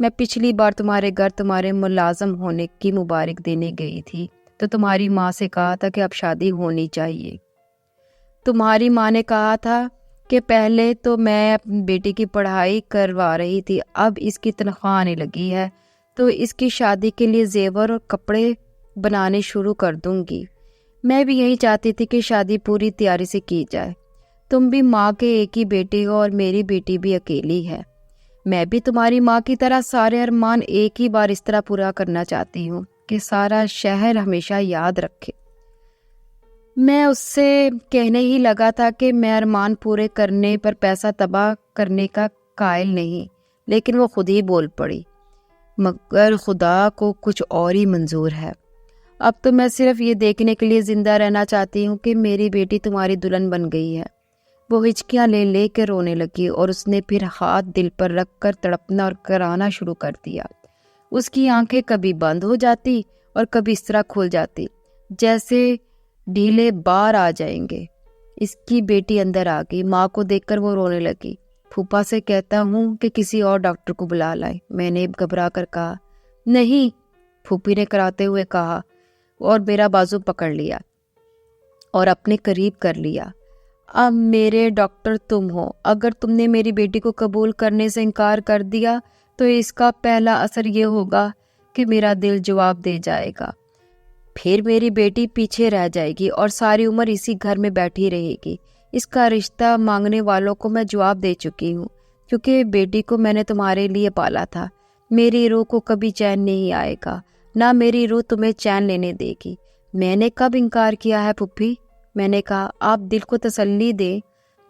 میں پچھلی بار تمہارے گھر تمہارے ملازم ہونے کی مبارک دینے گئی تھی تو تمہاری ماں سے کہا تھا کہ اب شادی ہونی چاہیے۔ تمہاری ماں نے کہا تھا کہ پہلے تو میں اپنی بیٹی کی پڑھائی کروا رہی تھی، اب اس کی تنخواہ آنے لگی ہے تو اس کی شادی کے لیے زیور اور کپڑے بنانے شروع کر دوں گی۔ میں بھی یہی چاہتی تھی کہ شادی پوری تیاری سے کی جائے۔ تم بھی ماں کے ایک ہی بیٹے ہو اور میری بیٹی بھی اکیلی ہے۔ میں بھی تمہاری ماں کی طرح سارے ارمان ایک ہی بار اس طرح پورا کرنا چاہتی ہوں کہ سارا شہر ہمیشہ یاد رکھے۔ میں اس سے کہنے ہی لگا تھا کہ میں ارمان پورے کرنے پر پیسہ تباہ کرنے کا قائل نہیں، لیکن وہ خود ہی بول پڑی، مگر خدا کو کچھ اور ہی منظور ہے۔ اب تو میں صرف یہ دیکھنے کے لیے زندہ رہنا چاہتی ہوں کہ میری بیٹی تمہاری دلہن بن گئی ہے۔ وہ ہچکیاں لے لے کے رونے لگی اور اس نے پھر ہاتھ دل پر رکھ کر تڑپنا اور کرانا شروع کر دیا۔ اس کی آنکھیں کبھی بند ہو جاتی اور کبھی اس طرح کھل جاتی جیسے ڈھیلے بار آ جائیں گے۔ اس کی بیٹی اندر آ گئی۔ ماں کو دیکھ کر وہ رونے لگی۔ پھوپھا سے کہتا ہوں کہ کسی اور ڈاکٹر کو بلا لائے، میں نے گھبرا کر کہا۔ نہیں، پھوپھی نے کراتے ہوئے کہا اور میرا بازو پکڑ لیا اور اپنے قریب کر لیا۔ اب میرے ڈاکٹر تم ہو۔ اگر تم نے میری بیٹی کو قبول کرنے سے انکار کر دیا تو اس کا پہلا اثر یہ ہوگا کہ میرا دل جواب دے جائے گا۔ پھر میری بیٹی پیچھے رہ جائے گی اور ساری عمر اسی گھر میں بیٹھی رہے گی۔ اس کا رشتہ مانگنے والوں کو میں جواب دے چکی ہوں، کیونکہ بیٹی کو میں نے تمہارے لیے پالا تھا۔ میری روح کو کبھی چین نہیں آئے گا، نہ میری روح تمہیں چین لینے دے گی۔ میں نے کب انکار کیا ہے پھوپھی؟ میں نے کہا آپ دل کو تسلی دیں،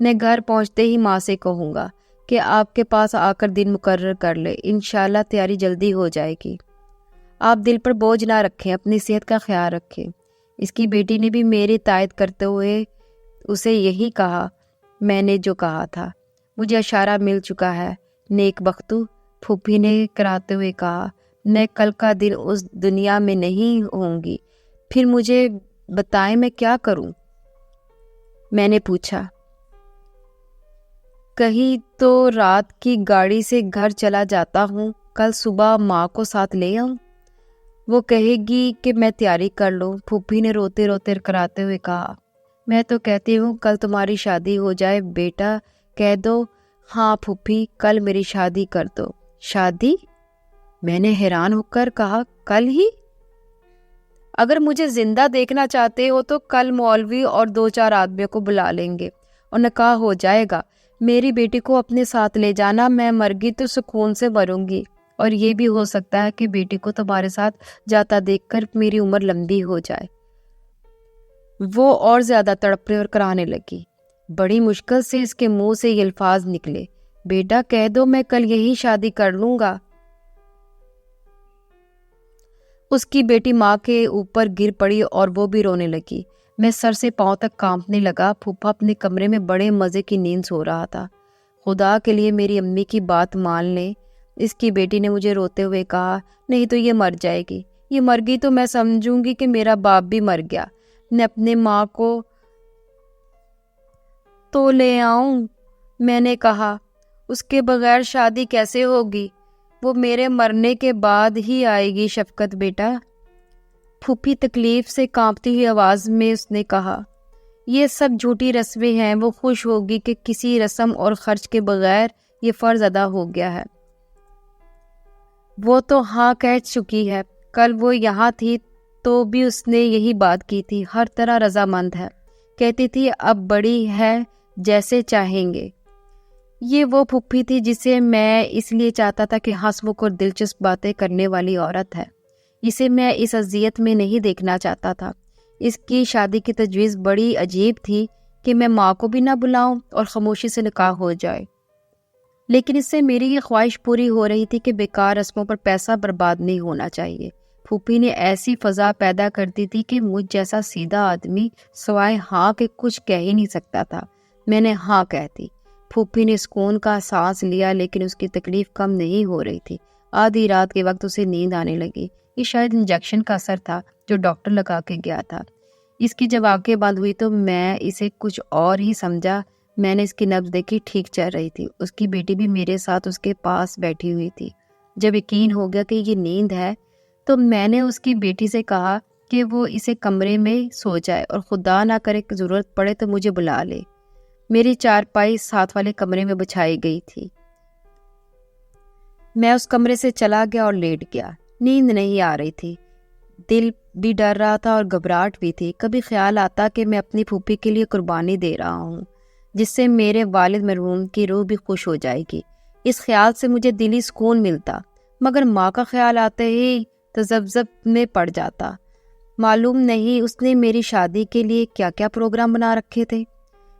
میں گھر پہنچتے ہی ماں سے کہوں گا کہ آپ کے پاس آ کر دن مقرر کر لے، انشاءاللہ تیاری جلدی ہو جائے گی۔ آپ دل پر بوجھ نہ رکھیں، اپنی صحت کا خیال رکھیں۔ اس کی بیٹی نے بھی میری تائید کرتے ہوئے اسے یہی کہا میں نے جو کہا تھا۔ مجھے اشارہ مل چکا ہے، نیک بختو، پھوپھی نے کراتے ہوئے کہا۔ میں کل کا دن اس دنیا میں نہیں ہوں گی، پھر مجھے بتائیں میں کیا کروں؟ میں نے پوچھا۔ کہیں تو رات کی گاڑی سے گھر چلا جاتا ہوں، کل صبح ماں کو ساتھ لے آؤں؟ وہ کہے گی کہ میں تیاری کر لوں، پھوپھی نے روتے روتے کراتے ہوئے کہا۔ میں تو کہتی ہوں کل تمہاری شادی ہو جائے بیٹا، کہہ دو ہاں پھوپھی کل میری شادی کر دو۔ شادی؟ میں نے حیران ہو کر کہا، کل ہی؟ اگر مجھے زندہ دیکھنا چاہتے ہو تو کل مولوی اور 2-4 آدمیوں کو بلا لیں گے اور نکاح ہو جائے گا۔ میری بیٹی کو اپنے ساتھ لے جانا، میں مر گئی تو سکون سے مروں گی، اور یہ بھی ہو سکتا ہے کہ بیٹی کو تمہارے ساتھ جاتا دیکھ کر میری عمر لمبی ہو جائے۔ وہ اور زیادہ تڑپنے اور کرانے لگی۔ بڑی مشکل سے اس کے منہ سے یہ الفاظ نکلے، بیٹا کہہ دو میں کل یہی شادی کر لوں گا۔ اس کی بیٹی ماں کے اوپر گر پڑی اور وہ بھی رونے لگی۔ میں سر سے پاؤں تک کانپنے لگا۔ پھوپھا اپنے کمرے میں بڑے مزے کی نیند سو رہا تھا۔ خدا کے لیے میری امی کی بات مان لیں، اس کی بیٹی نے مجھے روتے ہوئے کہا، نہیں تو یہ مر جائے گی۔ یہ مر گئی تو میں سمجھوں گی کہ میرا باپ بھی مر گیا۔ میں اپنے ماں کو تو لے آؤں، میں نے کہا، اس کے بغیر شادی کیسے ہوگی؟ وہ میرے مرنے کے بعد ہی آئے گی شفقت بیٹا۔ پھوپھی تکلیف سے کانپتی ہوئی آواز میں اس نے کہا، یہ سب جھوٹی رسمیں ہیں، وہ خوش ہوگی کہ کسی رسم اور خرچ کے بغیر یہ فرض ادا ہو گیا ہے۔ وہ تو ہاں کہہ چکی ہے، کل وہ یہاں تھی تو بھی اس نے یہی بات کی تھی، ہر طرح رضامند ہے، کہتی تھی اب بڑی ہے جیسے چاہیں گے۔ یہ وہ پھوپھی تھی جسے میں اس لیے چاہتا تھا کہ ہنس مکھ اور دلچسپ باتیں کرنے والی عورت ہے، اسے میں اس اذیت میں نہیں دیکھنا چاہتا تھا۔ اس کی شادی کی تجویز بڑی عجیب تھی کہ میں ماں کو بھی نہ بلاؤں اور خاموشی سے نکاح ہو جائے، لیکن اس سے میری یہ خواہش پوری ہو رہی تھی کہ بیکار رسموں پر پیسہ برباد نہیں ہونا چاہیے۔ پھوپھی نے ایسی فضا پیدا کر دی تھی کہ مجھ جیسا سیدھا آدمی سوائے ہاں کے کچھ کہہ ہی نہیں سکتا تھا۔ میں نے ہاں کہتی۔ پھوپھی نے سکون کا سانس لیا، لیکن اس کی تکلیف کم نہیں ہو رہی تھی۔ آدھی رات کے وقت اسے نیند آنے لگی۔ یہ شاید انجیکشن کا اثر تھا جو ڈاکٹر لگا کے گیا تھا۔ اس کی جب آنکھیں بند ہوئی تو میں اسے کچھ اور ہی سمجھا۔ میں نے اس کی نبض دیکھی، ٹھیک چل رہی تھی۔ اس کی بیٹی بھی میرے ساتھ اس کے پاس بیٹھی ہوئی تھی۔ جب یقین ہو گیا کہ یہ نیند ہے تو میں نے اس کی بیٹی سے کہا کہ وہ اسے کمرے میں سو جائے اور خدا نہ کرے کہ ضرورت پڑے تو مجھے بلا لے۔ میری چارپائی ساتھ والے کمرے میں بچھائی گئی تھی۔ میں اس کمرے سے چلا گیا اور لیٹ گیا۔ نیند نہیں آ رہی تھی، دل بھی ڈر رہا تھا اور گھبراہٹ بھی تھی۔ کبھی خیال آتا کہ میں اپنی پھوپھی کے لیے قربانی دے رہا ہوں، جس سے میرے والد مرحوم کی روح بھی خوش ہو جائے گی۔ اس خیال سے مجھے دلی سکون ملتا، مگر ماں کا خیال آتے ہی تذبذب میں پڑ جاتا۔ معلوم نہیں اس نے میری شادی کے لیے کیا کیا پروگرام بنا رکھے تھے۔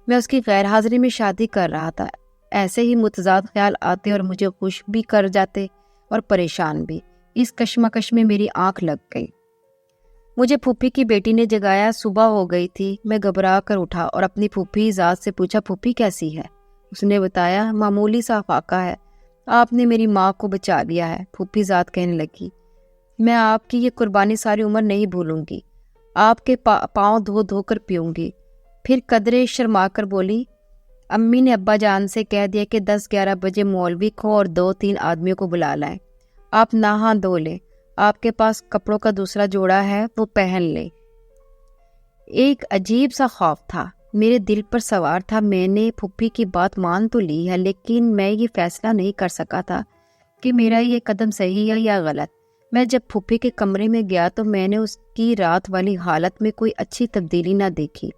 میں اس کی غیر حاضری میں شادی کر رہا تھا۔ ایسے ہی متضاد خیال آتے اور مجھے خوش بھی کر جاتے اور پریشان بھی۔ اس کشمکش میں میری آنکھ لگ گئی۔ مجھے پھوپھی کی بیٹی نے جگایا۔ صبح ہو گئی تھی۔ میں گھبرا کر اٹھا اور اپنی پھوپھی ذات سے پوچھا، پھوپھی کیسی ہے؟ اس نے بتایا، معمولی سا فاقہ ہے، آپ نے میری ماں کو بچا لیا ہے۔ پھوپھی ذات کہنے لگی، میں آپ کی یہ قربانی ساری عمر نہیں بھولوں گی، آپ کے پاؤں دھو دھو کر پیوں گی۔ پھر قدرے شرما کر بولی، امی نے ابا جان سے کہہ دیا کہ 10-11 بجے مولوی کو اور 2-3 آدمیوں کو بلا لائیں، آپ نہا دھو لیں، آپ کے پاس کپڑوں کا دوسرا جوڑا ہے وہ پہن لیں۔ ایک عجیب سا خوف تھا میرے دل پر سوار تھا۔ میں نے پھوپھی کی بات مان تو لی ہے، لیکن میں یہ فیصلہ نہیں کر سکا تھا کہ میرا یہ قدم صحیح ہے یا غلط۔ میں جب پھوپھی کے کمرے میں گیا تو میں نے اس کی رات والی حالت میں کوئی اچھی تبدیلی نہ دیکھی۔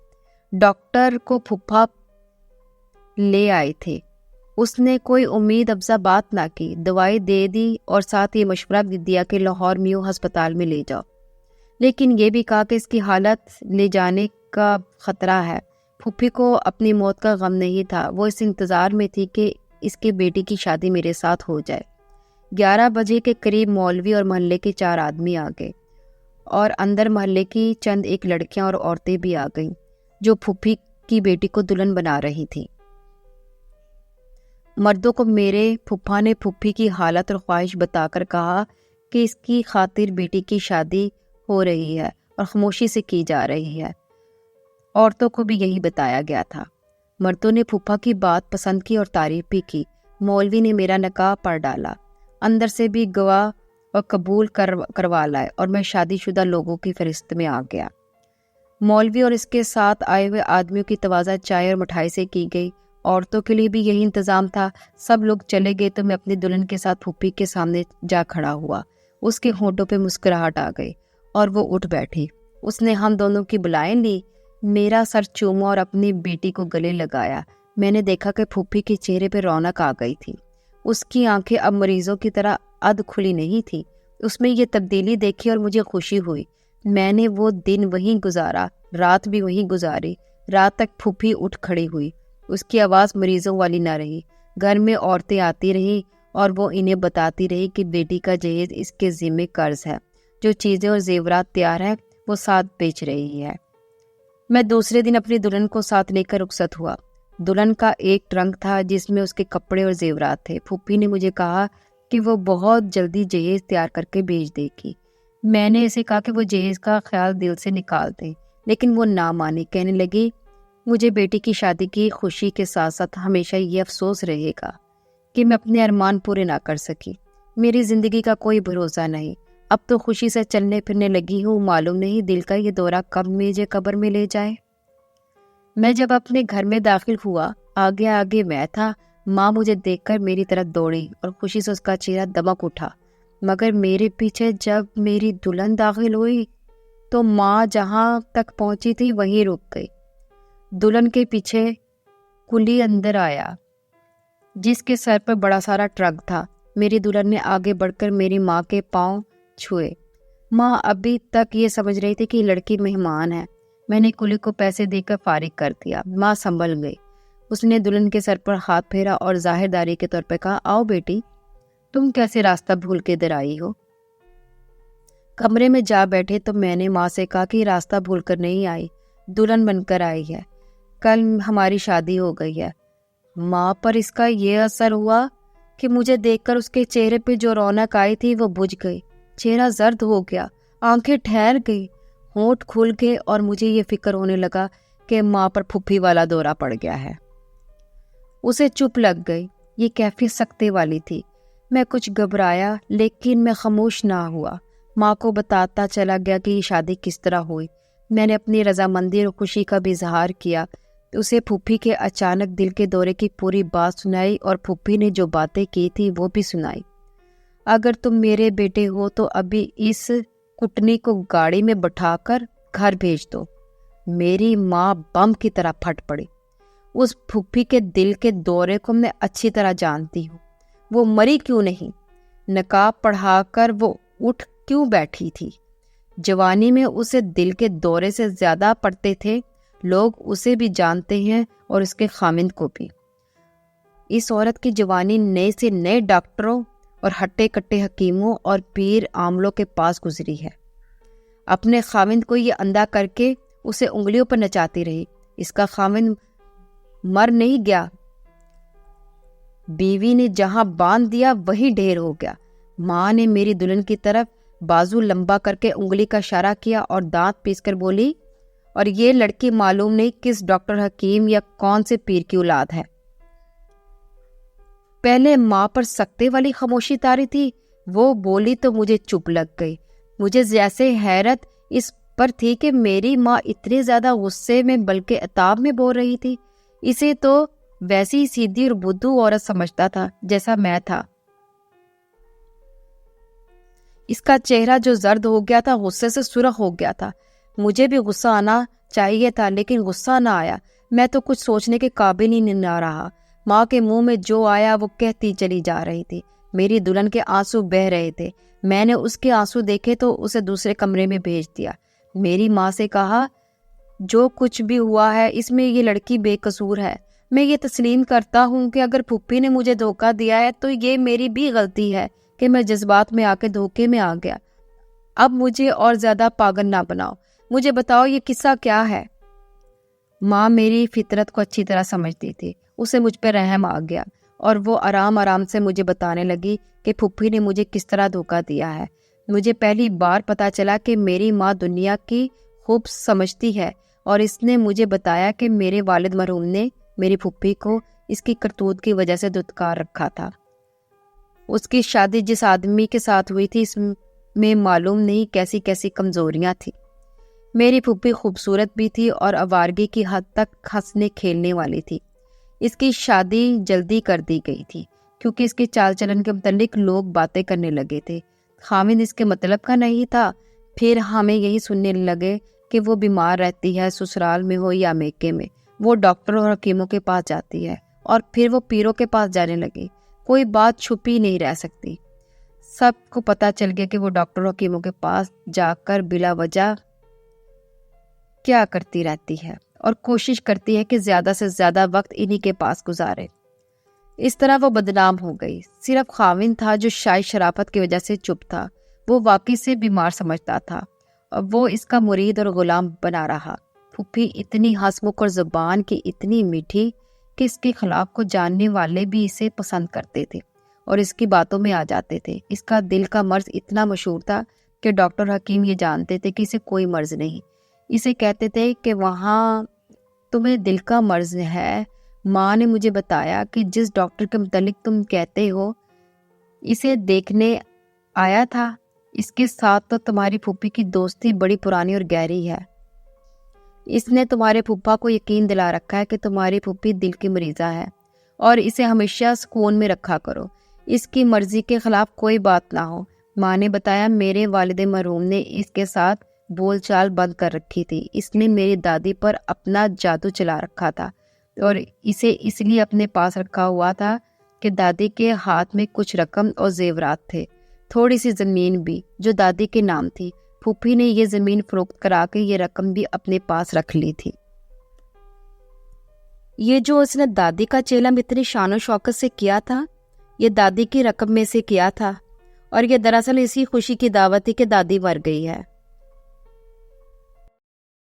ڈاکٹر کو پھوپھا لے آئے تھے، اس نے کوئی امید افزا بات نہ کی، دوائی دے دی اور ساتھ یہ مشورہ بھی دیا کہ لاہور میو ہسپتال میں لے جاؤ، لیکن یہ بھی کہا کہ اس کی حالت لے جانے کا خطرہ ہے۔ پھوپھی کو اپنی موت کا غم نہیں تھا، وہ اس انتظار میں تھی کہ اس کی بیٹی کی شادی میرے ساتھ ہو جائے۔ 11 بجے کے قریب مولوی اور محلے کے 4 آدمی آ گئے اور اندر محلے کی چند ایک لڑکیاں اور عورتیں بھی آ گئیں جو پھوپھی کی بیٹی کو دلہن بنا رہی تھیں۔ مردوں کو میرے پھوپھا نے پھوپھی کی حالت اور خواہش بتا کر کہا کہ اس کی خاطر بیٹی کی شادی ہو رہی ہے اور خاموشی سے کی جا رہی ہے۔ عورتوں کو بھی یہی بتایا گیا تھا۔ مردوں نے پھوپھا کی بات پسند کی اور تعریف بھی کی۔ مولوی نے میرا نکاح پڑھ ڈالا، اندر سے بھی گواہ اور قبول کروا لائے اور میں شادی شدہ لوگوں کی فہرست میں آ گیا۔ مولوی اور اس کے ساتھ آئے ہوئے آدمیوں کی تواضع چائے اور مٹھائی سے کی گئی۔ عورتوں کے لیے بھی یہی انتظام تھا۔ سب لوگ چلے گئے تو میں اپنی دلہن کے ساتھ پھوپھی کے سامنے جا کھڑا ہوا۔ اس کے ہونٹوں پہ مسکراہٹ آ گئی اور وہ اٹھ بیٹھی۔ اس نے ہم دونوں کی بلائیں لی، میرا سر چوما اور اپنی بیٹی کو گلے لگایا۔ میں نے دیکھا کہ پھوپھی کے چہرے پہ رونق آ گئی تھی۔ اس کی آنکھیں اب مریضوں کی طرح ادھ کھلی نہیں تھی۔ اس میں یہ تبدیلی دیکھی اور مجھے خوشی ہوئی۔ میں نے وہ دن وہیں گزارا، رات بھی وہیں گزاری۔ رات تک پھوپھی اٹھ کھڑی ہوئی، اس کی آواز مریضوں والی نہ رہی۔ گھر میں عورتیں آتی رہی اور وہ انہیں بتاتی رہی کہ بیٹی کا جہیز اس کے ذمہ قرض ہے، جو چیزیں اور زیورات تیار ہیں وہ ساتھ بیچ رہی ہے۔ میں دوسرے دن اپنی دلہن کو ساتھ لے کر رخصت ہوا۔ دلہن کا ایک ٹرنک تھا جس میں اس کے کپڑے اور زیورات تھے۔ پھوپھی نے مجھے کہا کہ وہ بہت جلدی جہیز تیار کر کے بھیج دے گی۔ میں نے اسے کہا کہ وہ جہیز کا خیال دل سے نکال دیں، لیکن وہ نہ مانی۔ کہنے لگی، مجھے بیٹی کی شادی کی خوشی کے ساتھ ساتھ ہمیشہ یہ افسوس رہے گا کہ میں اپنے ارمان پورے نہ کر سکی۔ میری زندگی کا کوئی بھروسہ نہیں، اب تو خوشی سے چلنے پھرنے لگی ہوں، معلوم نہیں دل کا یہ دورہ کب مجھے قبر میں لے جائے۔ میں جب اپنے گھر میں داخل ہوا، آگے آگے میں تھا۔ ماں مجھے دیکھ کر میری طرف دوڑی اور خوشی سے اس کا چہرہ دمک اٹھا، مگر میرے پیچھے جب میری دلہن داخل ہوئی تو ماں جہاں تک پہنچی تھی وہیں رک گئی۔ دلہن کے پیچھے کلی اندر آیا جس کے سر پر بڑا سارا ٹرک تھا۔ میری دلہن نے آگے بڑھ کر میری ماں کے پاؤں چھوئے۔ ماں ابھی تک یہ سمجھ رہی تھی کہ یہ لڑکی مہمان ہے۔ میں نے کلی کو پیسے دے کر فارغ کر دیا۔ ماں سنبھل گئی، اس نے دلہن کے سر پر ہاتھ پھیرا اور ظاہرداری کے طور پہ کہا، آؤ بیٹی، تم کیسے راستہ بھول کے ادھر آئی ہو؟ کمرے میں جا بیٹھے تو میں نے ماں سے کہا کہ راستہ بھول کر نہیں آئی، دلہن بن کر آئی ہے، کل ہماری شادی ہو گئی ہے۔ ماں پر اس کا یہ اثر ہوا کہ مجھے دیکھ کر اس کے چہرے پہ جو رونق آئی تھی وہ بجھ گئی۔ چہرہ زرد ہو گیا، آنکھیں ٹھہر گئی، ہونٹ کھل گئے اور مجھے یہ فکر ہونے لگا کہ ماں پر پھوپھی والا دورہ پڑ گیا ہے۔ اسے چپ لگ گئی، یہ کیفیت سکتے والی تھی۔ میں کچھ گھبرایا لیکن میں خاموش نہ ہوا۔ ماں کو بتاتا چلا گیا کہ یہ شادی کس طرح ہوئی۔ میں نے اپنی رضامندی اور خوشی کا بھی اظہار کیا۔ اسے پھوپھی کے اچانک دل کے دورے کی پوری بات سنائی اور پھوپھی نے جو باتیں کی تھی وہ بھی سنائی۔ اگر تم میرے بیٹے ہو تو ابھی اس کٹنی کو گاڑی میں بٹھا کر گھر بھیج دو۔ میری ماں بم کی طرح پھٹ پڑی۔ اس پھوپھی کے دل کے دورے کو میں اچھی طرح جانتی ہوں۔ وہ مری کیوں نہیں؟ نقاب پڑھا کر وہ اٹھ کیوں بیٹھی تھی؟ جوانی میں اسے دل کے دورے سے زیادہ پڑتے تھے۔ لوگ اسے بھی جانتے ہیں اور اس کے خامند کو بھی۔ اس عورت کی جوانی نئے سے نئے ڈاکٹروں اور ہٹے کٹے حکیموں اور پیر عاملوں کے پاس گزری ہے۔ اپنے خامند کو یہ اندھا کر کے اسے انگلیوں پر نچاتی رہی۔ اس کا خامند مر نہیں گیا، بیوی نے جہاں باندھ دیا وہی ڈھیر ہو گیا۔ ماں نے میری دلہن کی طرف بازو لمبا کر کے انگلی کا اشارہ کیا اور دانت پیس کر بولی، اور یہ لڑکی معلوم نہیں کس ڈاکٹر حکیم یا کون سے پیر کی اولاد ہے۔ پہلے ماں پر سکتے والی خاموشی تاری تھی، وہ بولی تو مجھے چپ لگ گئی۔ مجھے جیسے حیرت اس پر تھی کہ میری ماں اتنے زیادہ غصے میں بلکہ عتاب میں بول رہی تھی۔ اسے تو ویسی سیدھی اور بدھو عورت سمجھتا تھا جیسا میں تھا۔ اس کا چہرہ جو زرد ہو گیا تھا غصے سے سرخ ہو گیا تھا۔ مجھے بھی غصہ آنا چاہیے تھا لیکن غصہ نہ آیا۔ میں تو کچھ سوچنے کے قابل ہی نہ رہا۔ ماں کے منہ میں جو آیا وہ کہتی چلی جا رہی تھی۔ میری دلہن کے آنسو بہہ رہے تھے۔ میں نے اس کے آنسو دیکھے تو اسے دوسرے کمرے میں بھیج دیا۔ میری ماں سے کہا، جو کچھ بھی ہوا ہے اس میں یہ لڑکی بے قصور ہے۔ میں یہ تسلیم کرتا ہوں کہ اگر پھوپھی نے مجھے دھوکہ دیا ہے تو یہ میری بھی غلطی ہے کہ میں جذبات میں آ کے دھوکے میں آ گیا۔ اب مجھے اور زیادہ پاگل نہ بناؤ، مجھے بتاؤ یہ قصہ کیا ہے۔ ماں میری فطرت کو اچھی طرح سمجھتی تھی۔ اسے مجھ پہ رحم آ گیا اور وہ آرام آرام سے مجھے بتانے لگی کہ پھوپھی نے مجھے کس طرح دھوکہ دیا ہے۔ مجھے پہلی بار پتا چلا کہ میری ماں دنیا کی خوب سمجھتی ہے، اور اس نے مجھے بتایا کہ میرے والد مرحوم نے میری پھوپھی کو اس کی کرتوت کی وجہ سے دھتکار رکھا تھا۔ اس کی شادی جس آدمی کے ساتھ ہوئی تھی اس میں معلوم نہیں کیسی کیسی کمزوریاں تھیں۔ میری پھوپھی خوبصورت بھی تھی اور آوارگی کی حد تک ہنسنے کھیلنے والی تھی۔ اس کی شادی جلدی کر دی گئی تھی کیونکہ اس کے چال چلن کے متعلق لوگ باتیں کرنے لگے تھے۔ خامند اس کے مطلب کا نہیں تھا۔ پھر ہمیں یہی سننے لگے کہ وہ بیمار رہتی ہے، سسرال میں ہو یا میکے میں۔ وہ ڈاکٹر اور حکیموں کے پاس جاتی ہے، اور پھر وہ پیروں کے پاس جانے لگی۔ کوئی بات چھپی نہیں رہ سکتی۔ سب کو پتہ چل گیا کہ وہ ڈاکٹر اور حکیموں کے پاس جا کر بلا وجہ کیا کرتی رہتی ہے اور کوشش کرتی ہے کہ زیادہ سے زیادہ وقت انہی کے پاس گزارے۔ اس طرح وہ بدنام ہو گئی۔ صرف خاوند تھا جو شاید شرافت کی وجہ سے چپ تھا۔ وہ واقعی سے بیمار سمجھتا تھا اور وہ اس کا مرید اور غلام بنا رہا۔ پھوپھی اتنی ہنسمکھ اور زبان کی اتنی میٹھی کہ اس کے خلاف کو جاننے والے بھی اسے پسند کرتے تھے اور اس کی باتوں میں آ جاتے تھے۔ اس کا دل کا مرض اتنا مشہور تھا کہ ڈاکٹر حکیم یہ جانتے تھے کہ اسے کوئی مرض نہیں۔ اسے کہتے تھے کہ وہاں تمہیں دل کا مرض ہے۔ ماں نے مجھے بتایا کہ جس ڈاکٹر کے متعلق تم کہتے ہو اسے دیکھنے آیا تھا، اس کے ساتھ تو تمہاری پھوپھی کی دوستی بڑی پرانی اور گہری ہے۔ اس نے تمہارے پھوپھا کو یقین دلا رکھا ہے کہ تمہاری پھوپھی دل کی مریضہ ہے اور اسے ہمیشہ سکون میں رکھا کرو، اس کی مرضی کے خلاف کوئی بات نہ ہو۔ ماں نے بتایا میرے والد مرحوم نے اس کے ساتھ بول چال بند کر رکھی تھی۔ اس نے میری دادی پر اپنا جادو چلا رکھا تھا اور اسے اس لیے اپنے پاس رکھا ہوا تھا کہ دادی کے ہاتھ میں کچھ رقم اور زیورات تھے، تھوڑی سی زمین بھی جو دادی کے نام تھی۔ پھوپھی نے یہ زمین فروخت کرا کے یہ رقم بھی اپنے پاس رکھ لی تھی۔ یہ جو اس نے دادی کا چیلم اتنی شان و شوکت سے کیا تھا، یہ دادی کی رقم میں سے کیا تھا، اور یہ دراصل اسی خوشی کی دعوت تھی کہ دادی مر گئی ہے۔